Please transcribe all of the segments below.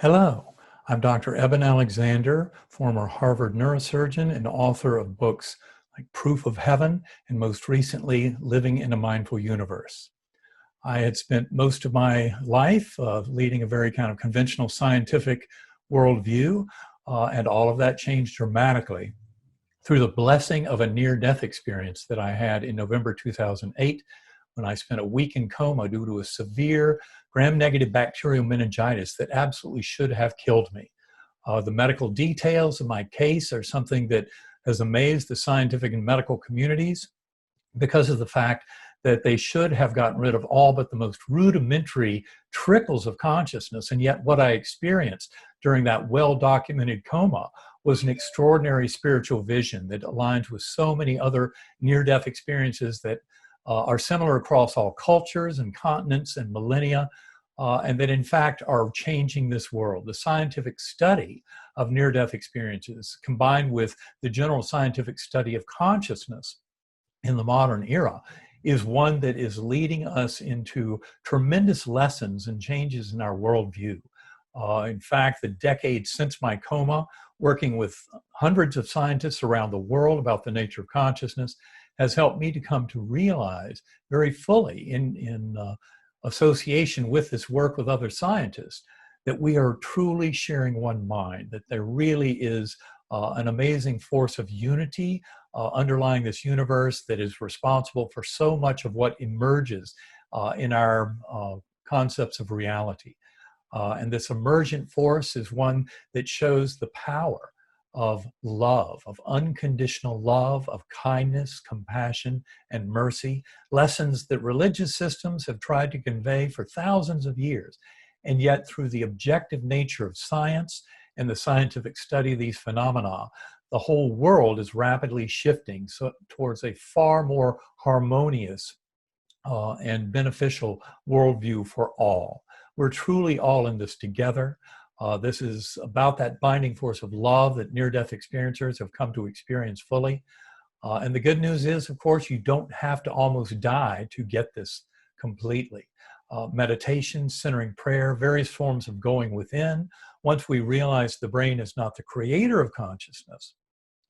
Hello, I'm Dr. Eben Alexander, former Harvard neurosurgeon and author of books like Proof of Heaven and most recently, Living in a Mindful Universe. I had spent most of my life leading a very kind of conventional scientific worldview, and all of that changed dramatically through the blessing of a near-death experience that I had in November 2008 when I spent a week in coma due to a severe gram-negative bacterial meningitis that absolutely should have killed me. The medical details of my case are something that has amazed the scientific and medical communities because of the fact that they should have gotten rid of all but the most rudimentary trickles of consciousness. And yet what I experienced during that well-documented coma was an extraordinary spiritual vision that aligns with so many other near-death experiences that are similar across all cultures and continents and millennia, and that in fact are changing this world. The scientific study of near-death experiences combined with the general scientific study of consciousness in the modern era is one that is leading us into tremendous lessons and changes in our worldview. In fact, the decades since my coma, working with hundreds of scientists around the world about the nature of consciousness, has helped me to come to realize very fully in association with this work with other scientists that we are truly sharing one mind, that there really is an amazing force of unity underlying this universe that is responsible for so much of what emerges in our concepts of reality. And this emergent force is one that shows the power of love, of unconditional love, of kindness, compassion, and mercy, lessons that religious systems have tried to convey for thousands of years. And yet, through the objective nature of science and the scientific study of these phenomena, the whole world is rapidly shifting towards a far more harmonious and beneficial worldview for all. We're truly all in this together. This is about that binding force of love that near-death experiencers have come to experience fully. And the good news is, of course, you don't have to almost die to get this completely. Meditation, centering prayer, various forms of going within. Once we realize the brain is not the creator of consciousness,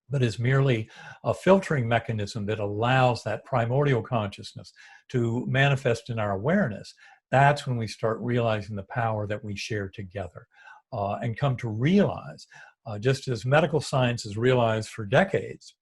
but is merely a filtering mechanism that allows that primordial consciousness to manifest in our awareness, that's when we start realizing the power that we share together. And come to realize, just as medical science has realized for decades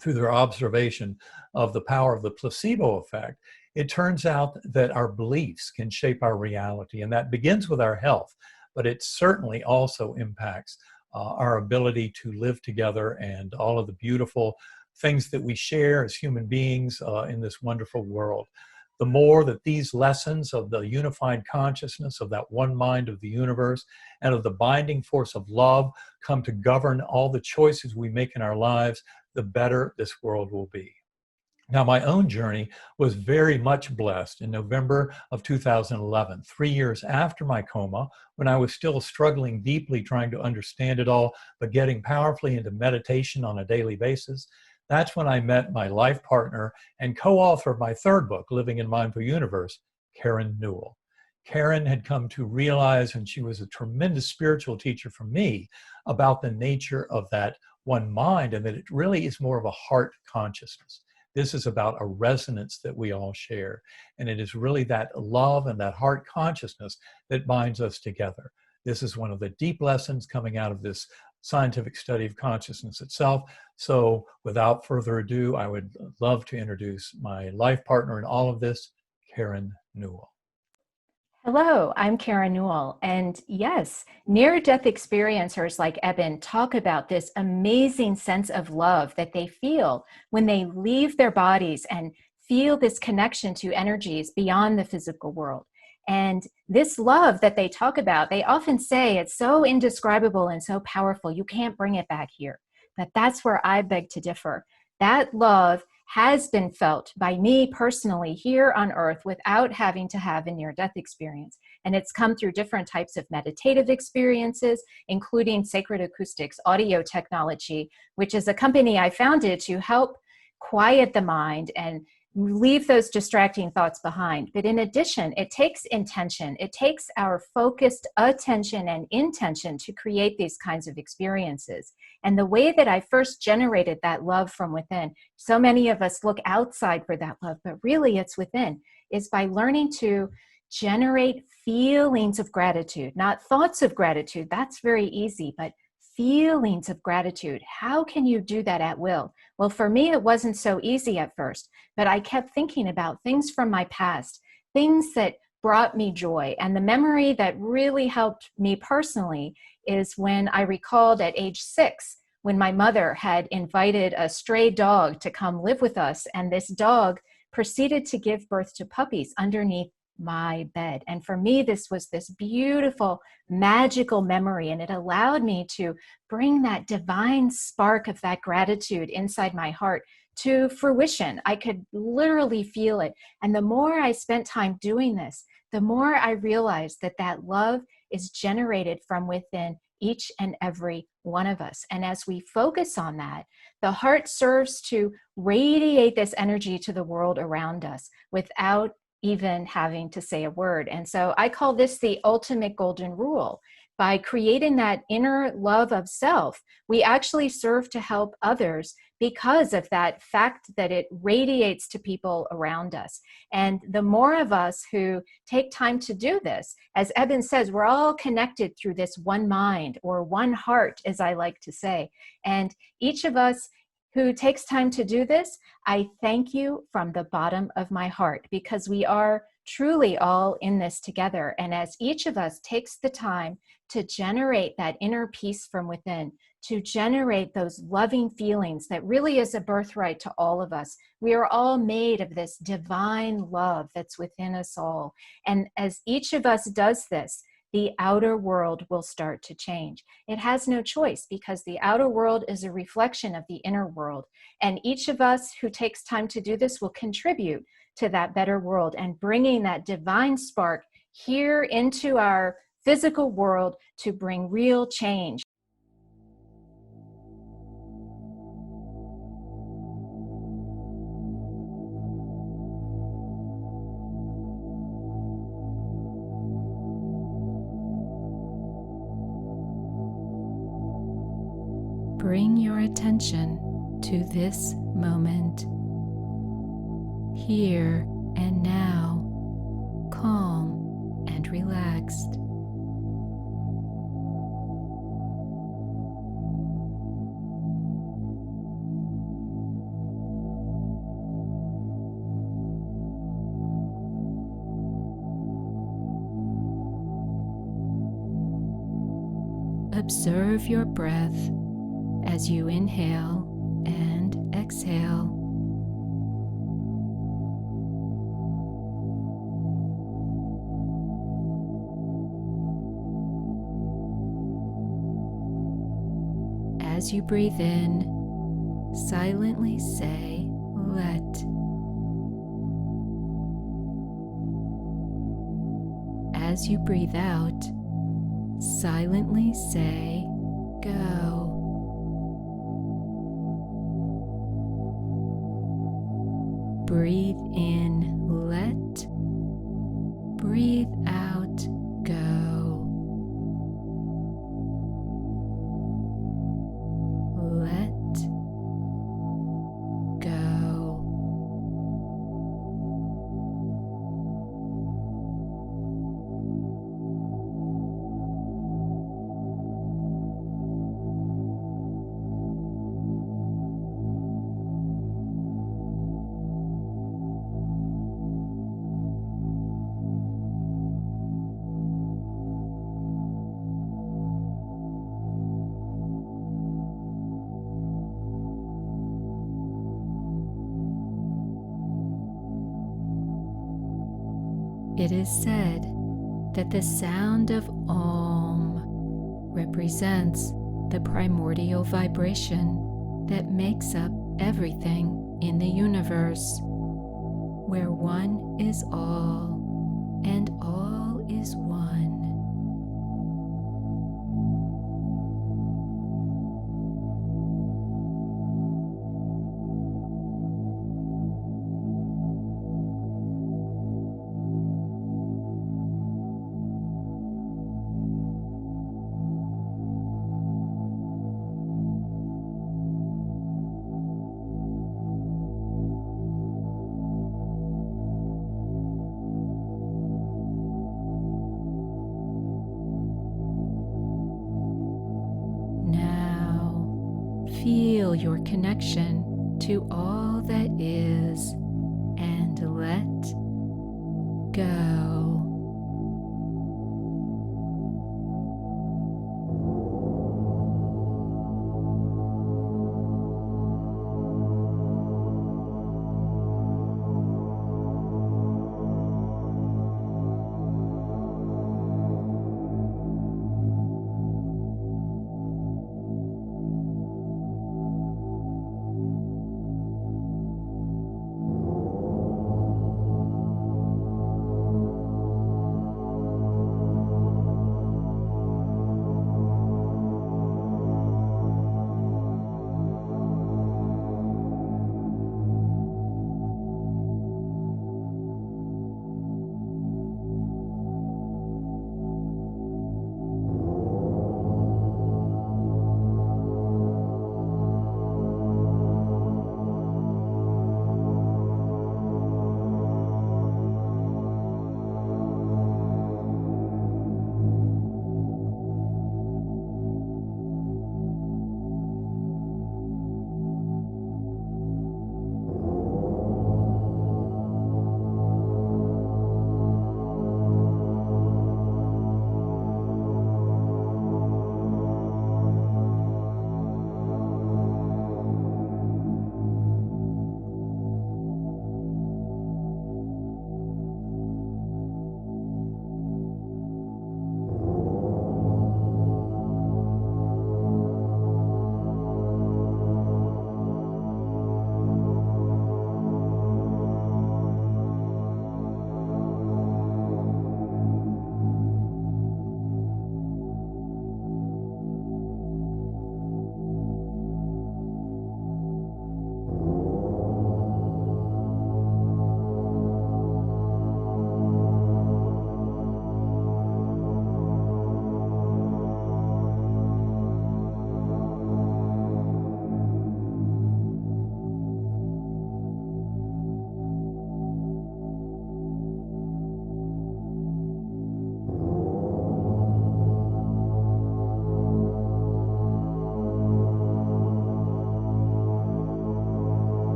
through their observation of the power of the placebo effect, it turns out that our beliefs can shape our reality, and that begins with our health, but it certainly also impacts our ability to live together and all of the beautiful things that we share as human beings in this wonderful world. The more that these lessons of the unified consciousness of that one mind of the universe and of the binding force of love come to govern all the choices we make in our lives, the better this world will be. Now, my own journey was very much blessed in November of 2011, 3 years after my coma, when I was still struggling deeply trying to understand it all, but getting powerfully into meditation on a daily basis. That's when I met my life partner and co-author of my third book, Living in a Mindful Universe, Karen Newell. Karen had come to realize, and she was a tremendous spiritual teacher for me, about the nature of that one mind and that it really is more of a heart consciousness. This is about a resonance that we all share. And it is really that love and that heart consciousness that binds us together. This is one of the deep lessons coming out of this scientific study of consciousness itself. So without further ado, I would love to introduce my life partner in all of this, Karen Newell. Hello, I'm Karen Newell, and yes, near-death experiencers like Eben talk about this amazing sense of love that they feel when they leave their bodies and feel this connection to energies beyond the physical world. And this love that they talk about, they often say it's so indescribable and so powerful, you can't bring it back here. But that's where I beg to differ. That love has been felt by me personally here on earth without having to have a near-death experience. And it's come through different types of meditative experiences, including Sacred Acoustics audio technology, which is a company I founded to help quiet the mind and leave those distracting thoughts behind. But in addition, it takes intention. It takes our focused attention and intention to create these kinds of experiences. And the way that I first generated that love from within, so many of us look outside for that love, but really it's within, is by learning to generate feelings of gratitude, not thoughts of gratitude. That's very easy, but feelings of gratitude. How can you do that at will? Well, for me, it wasn't so easy at first, but I kept thinking about things from my past, things that brought me joy. And the memory that really helped me personally is when I recalled at age 6, when my mother had invited a stray dog to come live with us. And this dog proceeded to give birth to puppies underneath my bed. And for me, this was this beautiful, magical memory. And it allowed me to bring that divine spark of that gratitude inside my heart to fruition. I could literally feel it. And the more I spent time doing this, the more I realized that that love is generated from within each and every one of us. And as we focus on that, the heart serves to radiate this energy to the world around us without even having to say a word. And so I call this the ultimate golden rule. By creating that inner love of self, we actually serve to help others because of that fact that it radiates to people around us. And the more of us who take time to do this, as Eben says, we're all connected through this one mind or one heart, as I like to say. And each of us who takes time to do this, I thank you from the bottom of my heart, because we are truly all in this together. And as each of us takes the time to generate that inner peace from within, to generate those loving feelings that really is a birthright to all of us, we are all made of this divine love that's within us all. And as each of us does this, the outer world will start to change. It has no choice, because the outer world is a reflection of the inner world. And each of us who takes time to do this will contribute to that better world and bringing that divine spark here into our physical world to bring real change. Bring your attention to this moment, here and now, calm and relaxed. Observe your breath as you inhale and exhale. As you breathe in, silently say, "Let." As you breathe out, silently say, "Go." Breathe in, let. Breathe out, go. Let go. It is said that the sound of Om represents the primordial vibration that makes up everything in the universe, where one is all and all is one. Feel your connection to all that is and let go.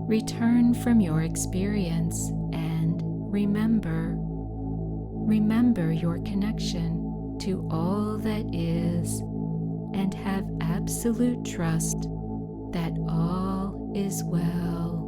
Return from your experience and remember your connection to all that is, and have absolute trust that all is well.